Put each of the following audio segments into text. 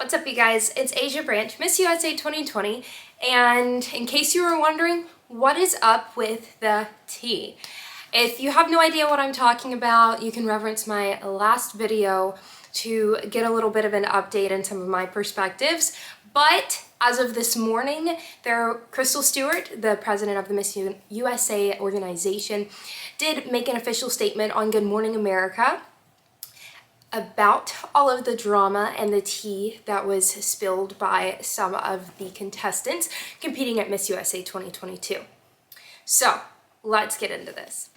What's up, you guys? It's Asia Branch, Miss USA 2020, and in case you were wondering, what is up with the tea? If you have no idea what I'm talking about, you can reference my last video to get a little bit of an update and some of my perspectives. But as of this morning, Crystle Stewart, the president of the Miss USA organization, did make an official statement on Good Morning America about all of the drama and the tea that was spilled by some of the contestants competing at Miss USA 2022. So let's get into this.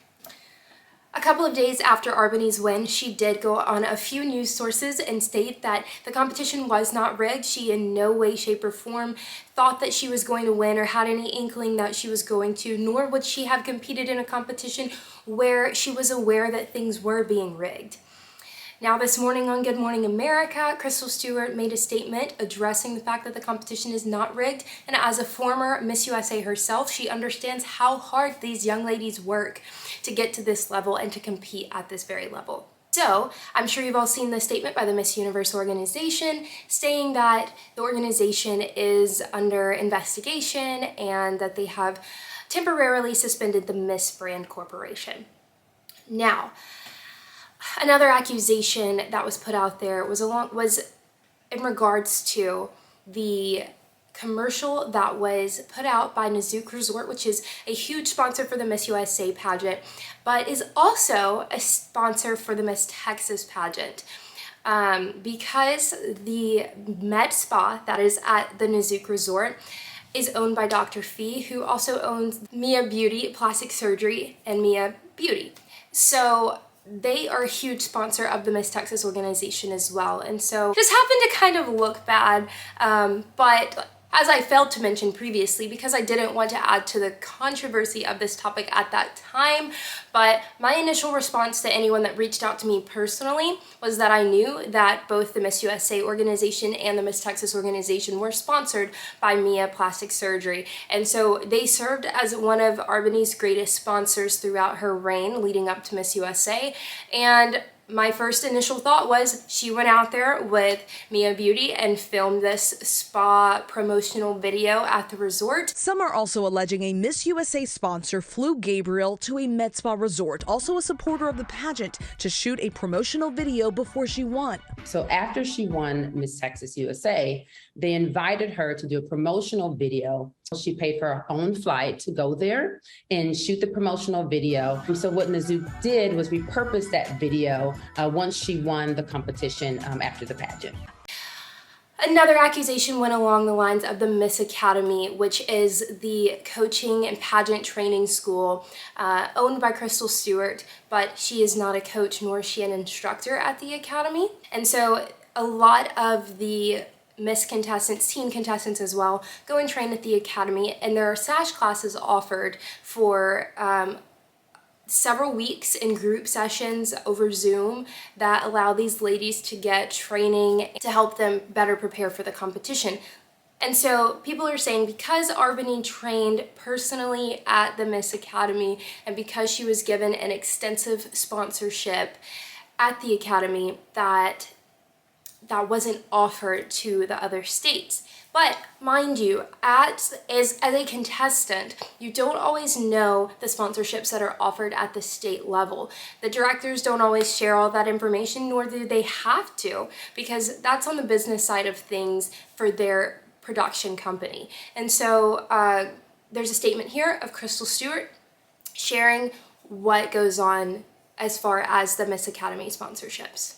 A couple of days after Albany's win, she did go on a few news sources and state that the competition was not rigged. She in no way, shape, or form thought that she was going to win or had any inkling that she was going to, nor would she have competed in a competition where she was aware that things were being rigged. Now, this morning on Good Morning America, Crystle Stewart made a statement addressing the fact that the competition is not rigged, and as a former Miss USA herself, she understands how hard these young ladies work to get to this level and to compete at this very level. So, I'm sure you've all seen the statement by the Miss Universe organization saying that the organization is under investigation and that they have temporarily suspended the Miss Brand Corporation. Now, another accusation that was put out there was in regards to the commercial that was put out by Nazook Resort, which is a huge sponsor for the Miss USA pageant, but is also a sponsor for the Miss Texas pageant. Because the med spa that is at the Nazook Resort is owned by Dr. Fee, who also owns Mia Beauty Plastic Surgery and Mia Beauty. So they are a huge sponsor of the Miss Texas organization as well. And so just happened to kind of look bad, but as I failed to mention previously, because I didn't want to add to the controversy of this topic at that time, but my initial response to anyone that reached out to me personally was that I knew that both the Miss USA organization and the Miss Texas organization were sponsored by Mia Plastic Surgery. And so they served as one of Albany's greatest sponsors throughout her reign leading up to Miss USA. And my first initial thought was she went out there with Mia Beauty and filmed this spa promotional video at the resort. Some are also alleging a Miss USA sponsor flew Gabriel to a med spa resort, also a supporter of the pageant, to shoot a promotional video before she won. So after she won Miss Texas USA, they invited her to do a promotional video. She paid for her own flight to go there and shoot the promotional video. So what Nazook did was repurpose that video once she won the competition after the pageant. Another accusation went along the lines of the Miss Academy, which is the coaching and pageant training school owned by Crystle Stewart, but she is not a coach nor is she an instructor at the Academy. And so a lot of the Miss contestants, teen contestants as well, go and train at the Academy, and there are sash classes offered for several weeks in group sessions over Zoom that allow these ladies to get training to help them better prepare for the competition. And so people are saying because Albany trained personally at the Miss Academy and because she was given an extensive sponsorship at the Academy, that wasn't offered to the other states. But mind you, as a contestant, you don't always know the sponsorships that are offered at the state level. The directors don't always share all that information, nor do they have to, because that's on the business side of things for their production company. And so there's a statement here of Crystle Stewart sharing what goes on as far as the Miss Academy sponsorships.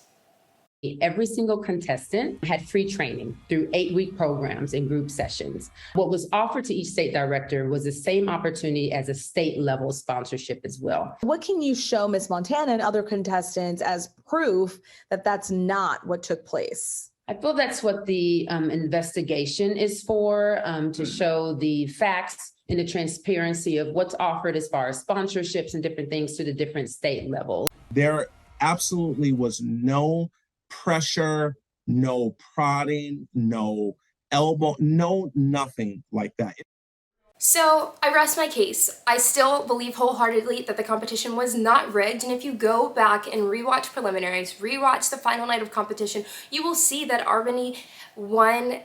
Every single contestant had free training through 8-week programs and group sessions. What was offered to each state director was the same opportunity as a state level sponsorship as well. What can you show Miss Montana and other contestants as proof that that's not what took place? I feel that's what the investigation is for, to show the facts and the transparency of what's offered as far as sponsorships and different things to the different state levels. There absolutely was no pressure, no prodding, no elbow, no nothing like that. So I rest my case. I still believe wholeheartedly that the competition was not rigged, and if you go back and rewatch preliminaries, rewatch the final night of competition, you will see that Arbany won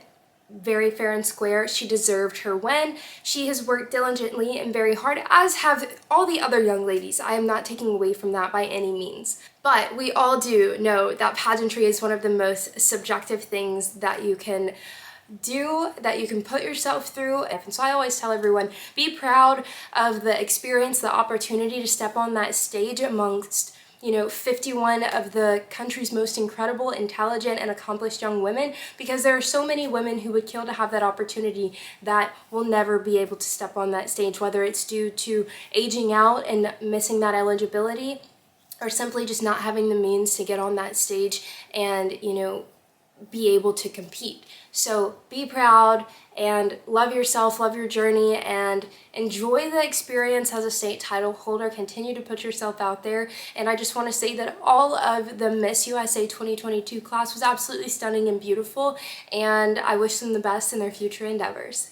very fair and square. She deserved her win. She has worked diligently and very hard, as have all the other young ladies. I am not taking away from that by any means. But we all do know that pageantry is one of the most subjective things that you can do, that you can put yourself through. And so I always tell everyone, be proud of the experience, the opportunity to step on that stage amongst 51 of the country's most incredible, intelligent, and accomplished young women, because there are so many women who would kill to have that opportunity that will never be able to step on that stage, whether it's due to aging out and missing that eligibility, or simply just not having the means to get on that stage and, be able to compete. So be proud and love yourself, love your journey, and enjoy the experience as a state title holder. Continue to put yourself out there. And I just want to say that all of the Miss USA 2022 class was absolutely stunning and beautiful, and I wish them the best in their future endeavors.